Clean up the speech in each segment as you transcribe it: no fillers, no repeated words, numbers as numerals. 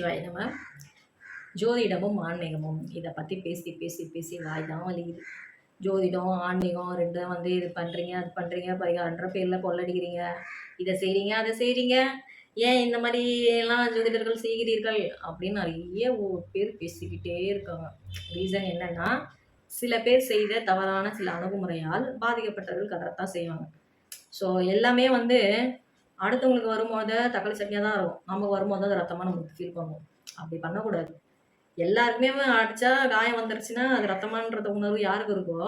நமசிவாய நம. ஜோதிடமும் ஆன்மீகமும் இதை பற்றி பேசி பேசி பேசி வாய் தான் வலிக்குது. ஜோதிடம் ஆன்மீகம் ரெண்டும் வந்து இது பண்ணுறீங்க அது பண்ணுறீங்க பரிகாரன்ற பேரில் கொள்ளடிக்கிறீங்க, இதை செய்கிறீங்க அதை செய்கிறீங்க, ஏன் இந்த மாதிரி எல்லாம் ஜோதிடர்கள் செய்கிறீர்கள் அப்படின்னு நிறைய பேர் பேசிக்கிட்டே இருக்காங்க. ரீசன் என்னன்னா, சில பேர் செய்த தவறான சில அணுகுமுறையால் பாதிக்கப்பட்டவர்கள் கதறத்தான் செய்வாங்க. ஸோ எல்லாமே வந்து அடுத்தவங்களுக்கு வரும்போது தக்காளி சட்னியாக தான் இருக்கும், நமக்கு வரும்போது அது ரத்தமாக நமக்கு ஃபீல் பண்ணுவோம். அப்படி பண்ணக்கூடாது. எல்லாருக்குமே அடிச்சா காயம் வந்துருச்சுன்னா அது ரத்தமானன்ற உணர்வு யாருக்கு இருக்கோ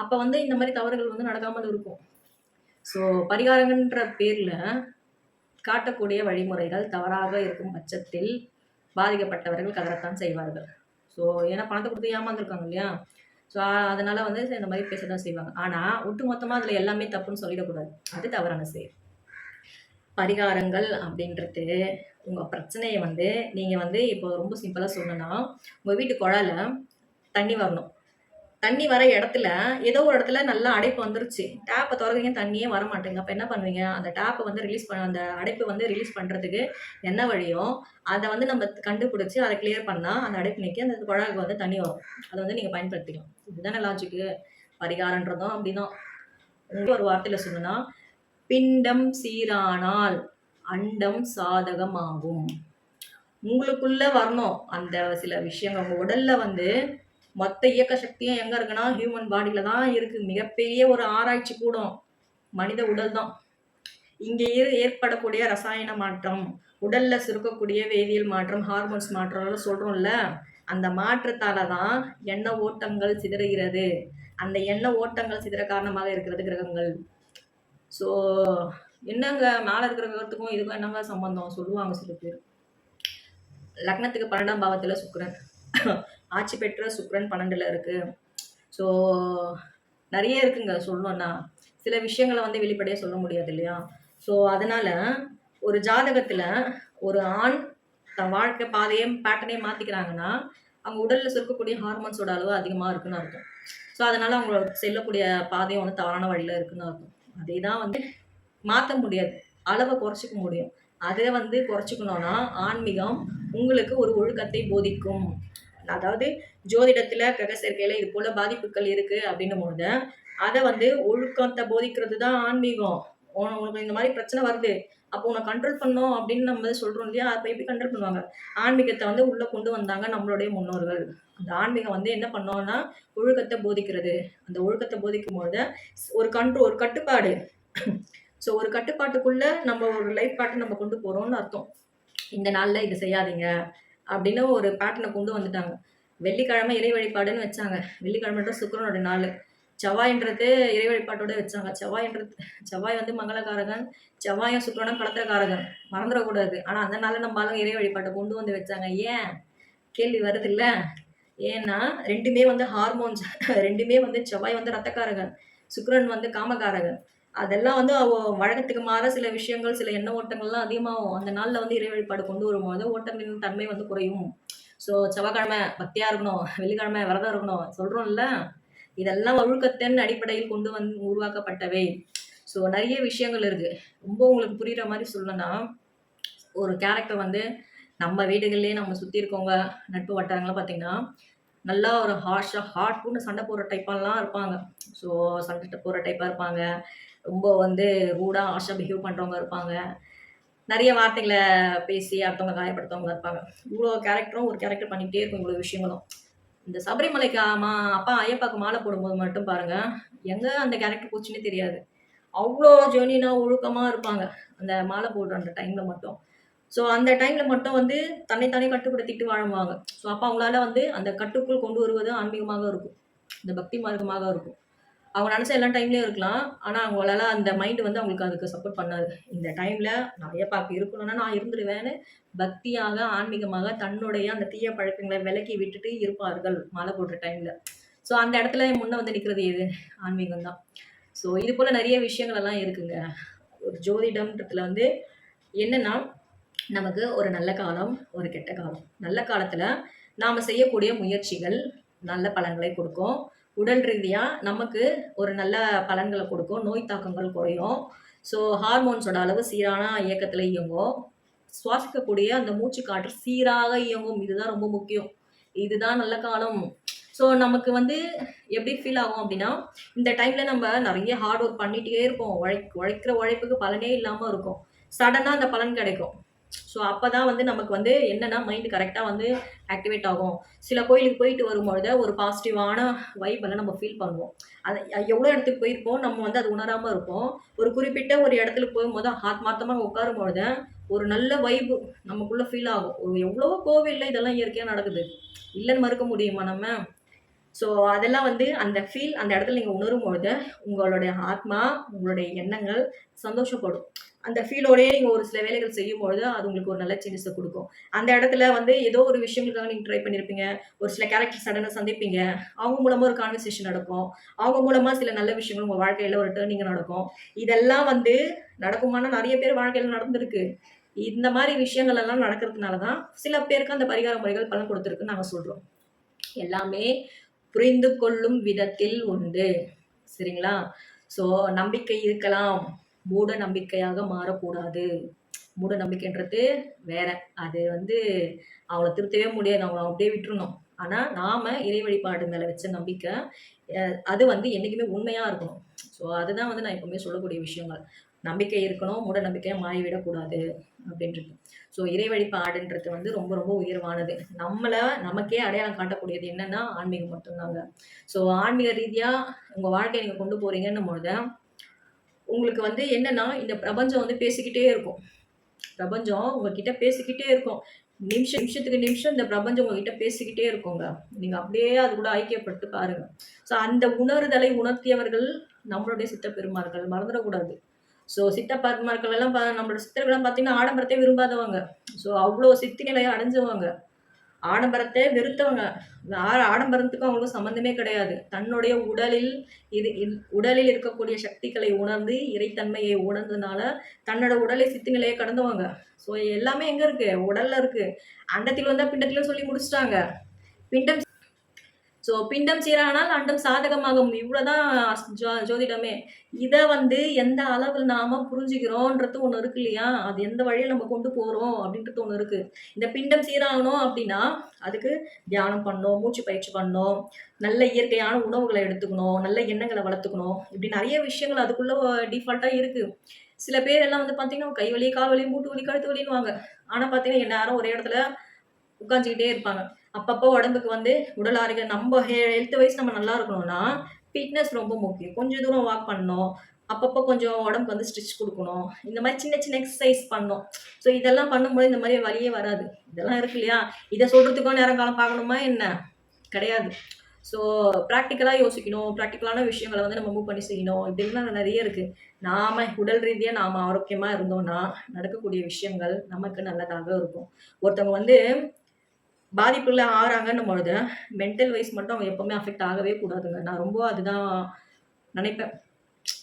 அப்போ வந்து இந்த மாதிரி தவறுகள் வந்து நடக்காமல் இருக்கும். ஸோ பரிகாரங்கன்ற பேரில் காட்டக்கூடிய வழிமுறைகள் தவறாக இருக்கும் பட்சத்தில் பாதிக்கப்பட்டவர்கள் கதறத்தான் செய்வார்கள். ஸோ ஏன்னா பணத்தை கொடுத்து ஏமாந்துருக்காங்க இல்லையா. ஸோ அதனால வந்து இந்த மாதிரி பேச தான் செய்வாங்க. ஆனால் ஒட்டுமொத்தமாக அதில் எல்லாமே தப்புன்னு சொல்லிடக்கூடாது, அது தவறான செயல். பரிகாரங்கள் அப்படின்றது உங்கள் பிரச்சனையை வந்து நீங்கள் வந்து இப்போ ரொம்ப சிம்பிளாக சொல்லணும்னா, உங்கள் வீட்டு குழாயில் தண்ணி வரணும். தண்ணி வர இடத்துல ஏதோ ஒரு இடத்துல நல்லா அடைப்பு வந்துருச்சு, டேப்பை திறந்தீங்க தண்ணியே வர மாட்டேங்க. அப்போ என்ன பண்ணுவீங்க, அந்த டேப்பை வந்து ரிலீஸ் பண்ண அந்த அடைப்பு வந்து ரிலீஸ் பண்ணுறதுக்கு என்ன வழியோ அதை வந்து நம்ம கண்டுபிடிச்சி அதை கிளியர் பண்ணால் அந்த அடைப்பு நிற்கி அந்த குழாய்க்கு வந்து தண்ணி வரும். அதை வந்து நீங்கள் பயன்படுத்திக்கலாம். இதுதானே லாஜிக்கு. பரிகாரன்றதும் அப்படிதான். ஒரு வார்த்தையில் சொல்லணும்னா, பிண்டம் சீரானால் அண்டம் சாதகமாகும். உங்களுக்குள்ள வரணும் அந்த சில விஷயங்கள். உங்க உடல்ல வந்து மொத்த இயக்க சக்தியும் எங்க இருக்குன்னா ஹியூமன் பாடியில தான் இருக்கு. மிகப்பெரிய ஒரு ஆராய்ச்சி கூடம் மனித உடல் தான். இங்கே ஏற்படக்கூடிய ரசாயன மாற்றம், உடல்ல சுருக்கக்கூடிய வேதியியல் மாற்றம், ஹார்மோன்ஸ் மாற்றம் சொல்றோம்ல, அந்த மாற்றத்தால தான் எண்ண ஓட்டங்கள் சிதறுகிறது. அந்த எண்ண ஓட்டங்கள் சிதற காரணமாக இருக்கிறது கிரகங்கள். ஸோ என்னங்க மேலே இருக்கிற கிரகத்துக்கும் இதுக்கும் என்னங்க சம்பந்தம் சொல்லுவாங்க சில பேர். லக்னத்துக்கு 12ஆம் பாவத்தில் சுக்கிரன், ஆட்சி பெற்ற சுக்கிரன் 12ல் இருக்குது. ஸோ நிறைய இருக்குங்க சொல்லணும்னா. சில விஷயங்களை வந்து வெளிப்படையாக சொல்ல முடியாது இல்லையா. ஸோ அதனால் ஒரு ஜாதகத்தில் ஒரு ஆண் தன் வாழ்க்கை பாதையை பேட்டர்னையும் மாற்றிக்கிறாங்கன்னா அவங்க உடலில் சுருக்கக்கூடிய ஹார்மோன்ஸோட அளவு அதிகமாக இருக்குன்னு அர்த்தம். ஸோ அதனால் அவங்க செல்லக்கூடிய பாதையும் வந்து தவறான வழியில் இருக்குன்னு அர்த்தம். அதே தான் வந்து மாற்ற முடியாது, அளவை குறைச்சிக்க முடியும். அதை வந்து குறைச்சிக்கணும்னா ஆன்மீகம் உங்களுக்கு ஒரு ஒழுக்கத்தை போதிக்கும். அதாவது ஜோதிடத்தில் கிரக சேர்க்கையில் இது போல் பாதிப்புகள் இருக்குது அப்படின்னும் போது அதை வந்து ஒழுக்கத்தை போதிக்கிறது தான் ஆன்மீகம். உனக்கு இந்த மாதிரி பிரச்சனை வருது, அப்போ உன்னை கண்ட்ரோல் பண்ணோம் அப்படின்னு நம்ம சொல்கிறோம் இல்லையா. அப்போ எப்படி கண்ட்ரோல் பண்ணுவாங்க, ஆன்மீகத்தை வந்து உள்ளே கொண்டு வந்தாங்க நம்மளுடைய முன்னோர்கள். அந்த ஆன்மீகம் வந்து என்ன பண்ணோம்னா ஒழுக்கத்தை போதிக்கிறது. அந்த ஒழுக்கத்தை போதிக்கும் போது ஒரு ஒரு கட்டுப்பாடு. ஸோ ஒரு கட்டுப்பாட்டுக்குள்ளே நம்ம ஒரு லைஃப் பேட்டர்ன் நம்ம கொண்டு போகிறோம்னு அர்த்தம். இந்த நாளில் இது செய்யாதீங்க அப்படின்னு ஒரு பேட்டர்னை கொண்டு வந்துட்டாங்க. வெள்ளிக்கிழமை இறை வழிபாடுன்னு வச்சாங்க. வெள்ளிக்கிழமைன்றது சுக்கிரனோட நாள். செவ்வாய்ன்றது இறை வழிபாட்டோட வச்சாங்க. செவ்வாய் வந்து மங்களகாரகன், செவ்வாயும் சுக்கிரனும் கடத்திரக்காரகன், மறந்துடக்கூடாது. ஆனால் அந்த நாளில் நம்ம ஆளுங்க இறை வழிபாட்டை கொண்டு வந்து வச்சாங்க. ஏன் கேள்வி வருது இல்லை. ஏன்னா ரெண்டுமே வந்து ஹார்மோன்ஸ். ரெண்டுமே வந்து செவ்வாய் வந்து ரத்தக்காரகன், சுக்கிரன் வந்து காமகாரகன். அதெல்லாம் வந்து வழக்கத்துக்கு மாற சில விஷயங்கள், சில எண்ண ஓட்டங்கள்லாம் அதிகமாகும். அந்த நாளில் வந்து இறை வழிபாடு கொண்டு வரும்போது ஓட்டங்களின் தன்மை வந்து குறையும். ஸோ செவ்வாய்க்கிழமை பக்தியாக இருக்கணும், வெள்ளிக்கிழமை விரதம் இருக்கணும் சொல்கிறோம்ல, இதெல்லாம் ஒழுக்கத்தின் அடிப்படையில் கொண்டு வந்து உருவாக்கப்பட்டவை. ஸோ நிறைய விஷயங்கள் இருக்குது. ரொம்ப உங்களுக்கு புரிகிற மாதிரி சொல்லணும்னா, ஒரு கேரக்டர் வந்து நம்ம வீடுகள்லேயே நம்ம சுற்றி இருக்கவங்க நட்பு வட்டாரங்கள்லாம் பார்த்திங்கன்னா நல்லா ஒரு ஹார்ட்னு சண்டை போடுற டைப்பாலாம் இருப்பாங்க. ஸோ சண்டை போடுற டைப்பாக இருப்பாங்க. ரொம்ப வந்து ரூடாக ஆஷா பிஹேவ் பண்ணுறவங்க இருப்பாங்க. நிறைய வார்த்தைகளை பேசி அடுத்தவங்க காயப்படுத்தவங்க இருப்பாங்க. இவ்வளோ கேரக்டரும் ஒரு கேரக்டர் பண்ணிக்கிட்டே இருக்கும். இவ்வளோ விஷயங்களும் இந்த சபரிமலைக்கு அப்பா ஐயப்பாவுக்கு மாலை போடும்போது மட்டும் பாருங்கள், எங்கே அந்த கேரக்டர் போச்சுன்னே தெரியாது. அவ்வளோ ஜெனியூனாக ஒழுக்கமாக இருப்பாங்க அந்த மாலை போடுற அந்த டைமில் மட்டும். ஸோ அந்த டைமில் மட்டும் வந்து தன்னைத்தானே கட்டுப்படுத்திட்டு வாழ்வாங்க. ஸோ அப்போ அவங்களால வந்து அந்த கட்டுக்குள் கொண்டு வருவது ஆன்மீகமாக இருக்கும், இந்த பக்தி மார்க்கமாக இருக்கும். அவங்க நினச்ச எல்லா டைம்லேயும் இருக்கலாம், ஆனால் அவங்களால அந்த மைண்டு வந்து அவங்களுக்கு அதுக்கு சப்போர்ட் பண்ணாது. இந்த டைமில் நிறைய பார்க்க இருக்கணும்னா நான் இருந்துருவேன்னு பக்தியாக ஆன்மீகமாக தன்னுடைய அந்த தீய பழக்கங்களை விலக்கி விட்டுட்டு இருப்பார்கள் மாலை போடுற டைமில். ஸோ அந்த இடத்துல முன்னே வந்து நிற்கிறது எது, ஆன்மீகம் தான். ஸோ இது போல் நிறைய விஷயங்கள் எல்லாம் இருக்குங்க. ஒரு ஜோதிடம்ன்றதுல வந்து என்னென்னா, நமக்கு ஒரு நல்ல காலம், ஒரு கெட்ட காலம். நல்ல காலத்தில் நாம் செய்யக்கூடிய முயற்சிகள் நல்ல பலன்களை கொடுக்கும். உடல் ரீதியாக நமக்கு ஒரு நல்ல பலன்களை கொடுக்கும். நோய் தாக்கங்கள் குறையும். ஸோ ஹார்மோன்ஸோட அளவு சீரான இயக்கத்தில் இயங்கும். சுவாசிக்கக்கூடிய அந்த மூச்சு காற்று சீராக இயங்கும். இதுதான் ரொம்ப முக்கியம். இதுதான் நல்ல காலம். ஸோ நமக்கு வந்து எப்படி ஃபீல் ஆகும் அப்படின்னா, இந்த டைம்ல நம்ம நெறைய ஹார்ட் ஒர்க் பண்ணிட்டே இருப்போம். உழைக்கிற உழைப்புக்கு பலனே இல்லாம இருக்கும். சடனா அந்த பலன் கிடைக்கும். ஸோ அப்பதான் வந்து நமக்கு வந்து என்னன்னா, மைண்ட் கரெக்ட்டா வந்து ஆக்டிவேட் ஆகும். சில கோயிலுக்கு போயிட்டு வரும்பொழுது ஒரு பாசிட்டிவான வைப் எல்லாம் நம்ம ஃபீல் பண்ணுவோம். அது எவ்வளோ இடத்துக்கு போயிருப்போம், நம்ம வந்து அது உணராம இருப்போம். ஒரு குறிப்பிட்ட ஒரு இடத்துல போகும்போது ஆத்மார்த்தமா உட்காரும்பொழுது, ஒரு நல்ல வைப் நமக்குள்ள ஃபீல் ஆகும். எவ்வளவோ கோவில்ல இதெல்லாம் இயற்கையா நடக்குது. இல்லன்னு மறுக்க முடியுமா நம்ம? ஸோ அதெல்லாம் வந்து அந்த ஃபீல் அந்த இடத்துல நீங்க உணரும்பொழுது, உங்களுடைய ஆத்மா, உங்களுடைய எண்ணங்கள் சந்தோஷப்படும். அந்த ஃபீலோடயே நீங்க ஒரு சில வேலைகள் செய்யும்பொழுது, அது உங்களுக்கு ஒரு நல்ல சேஞ்சஸ குடுக்கும். அந்த இடத்துல வந்து ஏதோ ஒரு விஷயங்களுக்காக நீங்க ட்ரை பண்ணியிருப்பீங்க. ஒரு சில கேரக்டர் சடனா சந்திப்பீங்க. அவங்க மூலமா ஒரு கான்வர்சேஷன் நடக்கும். அவங்க மூலமா சில நல்ல விஷயங்கள் உங்க வாழ்க்கையில ஒரு டர்னிங் நடக்கும். இதெல்லாம் வந்து நடக்குமானா நெறைய பேர் வாழ்க்கையில நடந்திருக்கு. இந்த மாரி விஷயங்கள் எல்லாம் நடக்கிறதுனால தான், சில பேருக்கு அந்த பரிகார முறைகள் பலன் குடுத்திருக்குன்னு நாங்க சொல்றோம். எல்லாமே புரிந்து கொள்ளும் விதத்தில் உண்டு. சரிங்களா? ஸோ நம்பிக்கை இருக்கலாம். மூட நம்பிக்கையாக மாறக்கூடாது. மூட நம்பிக்கைன்றது வேற. அது வந்து அவங்கள திருத்தவே முடியாது. அவங்கள அப்படியே விட்டுறணும். ஆனா, நாம இறை வழிபாடு மேல வச்ச நம்பிக்கை, அ அது வந்து என்னைக்குமே உண்மையா இருக்கணும். ஸோ அதுதான் வந்து நான் எப்பவுமே சொல்லக்கூடிய விஷயங்கள். நம்பிக்கை இருக்கணும். மூட நம்பிக்கையா மாறிவிடக்கூடாது அப்படின்றது. ஸோ இறை வழிபாடுன்றது வந்து ரொம்ப ரொம்ப உயர்வானது. நமக்கே அடையாளம் காட்டக்கூடியது என்னன்னா, ஆன்மீகம் மட்டும்தாங்க. ஸோ ஆன்மீக ரீதியா உங்க வாழ்க்கைய நீங்க கொண்டு போறீங்கன்னும் பொழுது, உங்களுக்கு வந்து என்னன்னா, இந்த பிரபஞ்சம் வந்து பேசிக்கிட்டே இருக்கும். பிரபஞ்சம் உங்ககிட்ட பேசிக்கிட்டே இருக்கும். நிமிஷத்துக்கு நிமிஷம் இந்த பிரபஞ்சம் உங்ககிட்ட பேசிக்கிட்டே இருக்குங்க. நீங்க அப்படியே அது கூட ஐக்கியப்பட்டு பாருங்க. ஸோ அந்த உணர்தலை உணர்த்தியவர்கள் நம்மளுடைய சித்த பெருமார்கள். மறந்துடக்கூடாது. ஸோ சித்த பெருமார்கள் எல்லாம் நம்மளோட சித்தர்கள்லாம் பார்த்தீங்கன்னா, ஆடம்பரத்தை விரும்பாதவங்க. ஸோ அவ்ளோ சித்தி நிலைய அடைஞ்சவங்க. ஆடம்பரத்தை வெறுத்தவங்க. ஆடம்பரத்துக்கும் அவங்களுக்கும் சம்மந்தமே கிடையாது. தன்னுடைய உடலில் இருக்கக்கூடிய சக்திகளை உணர்ந்து, இறைத்தன்மையை உணர்ந்ததுனால, தன்னோட உடலை சித்தி நிலைய கடந்தவங்க. ஸோ எல்லாமே எங்க இருக்கு? உடல்ல இருக்கு. அண்டத்தில் வந்தா பிண்டத்திலும் சொல்லி முடிச்சுட்டாங்க. பிண்டம் பிண்டம் சீரானால் அண்டம் சாதகமாகும். இவ்வளோதான் ஜோதிடமே. இத வந்து எந்த அளவில் நாம புரிஞ்சுக்கிறோன்றது ஒண்ணு இருக்கு இல்லையா? அது எந்த வழியில நம்ம கொண்டு போறோம் அப்படின்றது ஒண்ணு இருக்கு. இந்த பிண்டம் சீராகணும் அப்படின்னா, அதுக்கு தியானம் பண்ணணும், மூச்சு பயிற்சி பண்ணணும், நல்ல இயற்கையான உணவுகள எடுத்துக்கணும், நல்ல எண்ணங்கள வளர்த்துக்கணும். இப்படி நெறைய விஷயங்கள் அதுக்குள்ள டிஃபால்ட்டா இருக்கு. சில பேர் எல்லாம் வந்து பார்த்தீங்கன்னா, கை வலி, கால் வலி, மூட்டு வலி, கழுத்து வலின்னுவாங்க. ஆனா பார்த்தீங்கன்னா, எந்நேரம் ஒரே இடத்துல உட்காந்துக்கிட்டே இருப்பாங்க. அப்பப்போ உடம்புக்கு வந்து உடல் ஆரோக்கியம் நம்ம ஹெல்த் வைஸ் நம்ம நல்லா இருக்கணும்னா, ஃபிட்னஸ் ரொம்ப முக்கியம். கொஞ்சம் தூரம் வாக் பண்ணணும். அப்பப்போ கொஞ்சம் உடம்புக்கு வந்து ஸ்ட்ரெச் குடுக்கணும். இந்த மாரி சின்ன சின்ன எக்சர்சைஸ் பண்ணணும். ஸோ இதெல்லாம் பண்ணும்போது இந்த மாரி வலியே வராது. இதெல்லாம் இருக்கு இல்லையா? இத சொல்றதுக்கும் நேரம் காலம் பார்க்கணுமா என்ன? கிடையாது. ஸோ பிராக்டிகலா யோசிக்கணும். பிராக்டிகலான விஷயங்கள வந்து நம்ம மூவ் பண்ணி செய்யணும். இப்படிலாம் நெறைய இருக்கு. உடல் ரீதியா நாம ஆரோக்கியமா இருந்தோம்னா, நடக்கக்கூடிய விஷயங்கள் நமக்கு நல்லதாக இருக்கும். ஒருத்தவங்க வந்து பாதிப்புல ஆறாங்கன்னும் பொழுது, மென்டல் வைஸ் மட்டும் அவங்க எப்பவுமே அஃபெக்ட் ஆகவே கூடாதுங்க. நான் ரொம்ப அதுதான் நினைப்பேன்.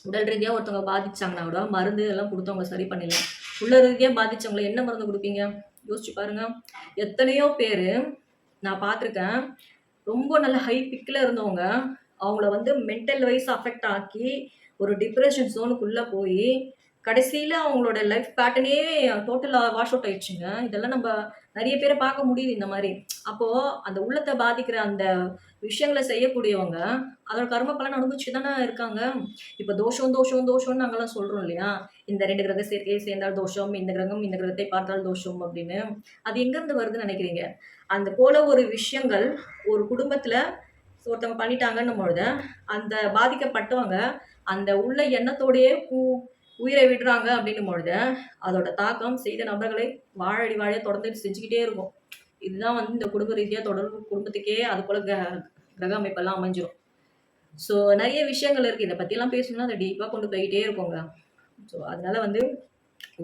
உடல் ரீதியா ஒருத்தவங்க பாதிச்சாங்கன்னா கூட, மருந்து எல்லாம் குடுத்து அவங்க சரி பண்ணிடலாம். உள்ள ரீதியா பாதிச்சவங்கள என்ன மருந்து குடுப்பீங்க? யோசிச்சு பாருங்க. எத்தனையோ பேரு நான் பார்த்துருக்கேன். ரொம்ப நல்ல ஹை பிக்ல இருந்தவங்க, அவங்கள வந்து மென்டல் வைஸ் அஃபெக்ட் ஆக்கி, ஒரு டிப்ரஷன் ஜோனுக்குள்ள போயி, கடைசியில அவங்களோட லைஃப் பேட்டர்னே டோட்டலா வாஷ் அவுட் ஆயிடுச்சுங்க. இதெல்லாம் நம்ப நெறைய பேர பார்க்க முடியுது இந்த மாரி. அப்போ அந்த உள்ளத்த பாதிக்கிற அந்த விஷயங்கள செய்யக்கூடியவங்க, அதோட கர்ம பலன் அனுபவிச்சுட்டு தானே இருக்காங்க. இப்ப தோஷம், தோஷம், தோஷம்னு நாங்கலாம் சொல்றோம் இல்லையா? இந்த 2 கிரக சேர்க்கையை சேர்ந்தால் தோஷம், இந்த கிரகம் இந்த கிரகத்தை பார்த்தால் தோஷம் அப்படின்னு. அது எங்கருந்து வருதுன்னு நெனைக்கிறீங்க? அந்த போல ஒரு விஷயங்கள் ஒரு குடும்பத்துல ஒருத்தவங்க பண்ணிட்டாங்கன்னும் பொழுது, அந்த பாதிக்கப்பட்டவங்க அந்த உள்ள எண்ணத்தோடயே உயிரை விடுறாங்க அப்படின்னும் பொழுது, அதோட தாக்கம் செய்த நபர்களை வாழடி வாழ தொடர்ந்து செஞ்சுக்கிட்டே இருக்கும். இதுதான் வந்து இந்த குடும்ப ரீதியா தொடர்பு குடும்பத்துக்கே அது போல கிரக அமைப்பெல்லாம் அமைஞ்சிரும். ஸோ நெறைய விஷயங்கள் இருக்கு. இத பத்திலாம் பேசணும்னா அத டீப்பா கொண்டு போயிட்டே இருக்கோங்க. ஸோ அதனால வந்து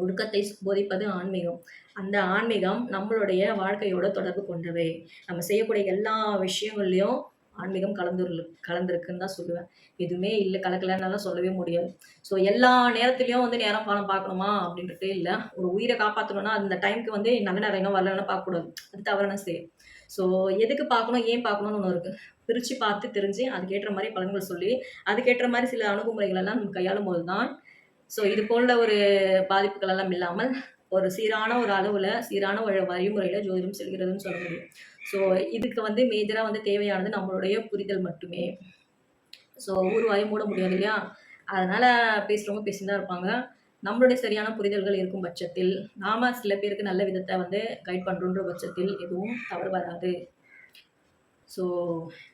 ஒழுக்கத்தை போதிப்பது ஆன்மீகம். அந்த ஆன்மீகம் நம்மளுடைய வாழ்க்கையோட தொடர்பு கொண்டவை. நம்ம செய்யக்கூடிய எல்லா விஷயங்கள்லயும் ஆன்மீகம் கலந்திருக்குன்னு தான் சொல்லுவேன். எதுவுமே இல்ல கலக்கலன்னுலாம் சொல்லவே முடியாது. ஸோ எல்லா நேரத்திலயும் வந்து நேரம் காலம் பார்க்கணுமா அப்படின்றதே இல்ல. ஒரு உயிர காப்பாத்தணும்னா அந்த டைம்க்கு வந்து நல்ல நேரம் இன்னும் வரலன்னா பார்க்கக்கூடாது. அது தவறான செயல். ஸோ எதுக்கு பார்க்கணும், ஏன் பார்க்கணும்னு ஒண்ணு இருக்கு. பிரிச்சு பார்த்து தெரிஞ்சு அதுக்கேற்ற மாரி பலன்கள் சொல்லி, அதுக்கேற்ற மாரி சில அணுகுமுறைகள் எல்லாம் நம்ம கையாளும்போது தான், ஸோ இது போல ஒரு பாதிப்புகள் எல்லாம் இல்லாமல் ஒரு சீரான ஒரு அளவுல, சீரான ஒரு வழிமுறையில ஜோதிடம் செல்கிறதுன்னு சொல்ல முடியும். ஸோ இதுக்கு வந்து மேஜரா வந்து தேவையானது நம்மளுடைய புரிதல் மட்டுமே. ஸோ ஊர் வாய மூட முடியாது இல்லையா? அதனால பேசுறவங்க பேசின்னு தான் இருப்பாங்க. நம்மளுடைய சரியான புரிதல்கள் இருக்கும் பட்சத்தில், நாம சில பேருக்கு நல்ல விதத்த வந்து கைட் பண்றோன்ற பட்சத்தில் எதுவும் தவறு வராது. ஸோ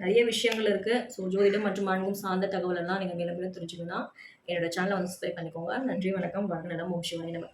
நெறைய விஷயங்கள் இருக்கு. ஸோ ஜோதிடம் மற்றும் ஆன்மீகம் சார்ந்த தகவல் எல்லாம் நீங்க மேலும் மேலும் தெரிஞ்சுக்கணும்னா, என்னோட சேனல வந்து சப்ஸ்கிரைப் பண்ணிக்கோங்க. நன்றி, வணக்கம், வாழ்க நலம், ஓம் சிவாய நமः.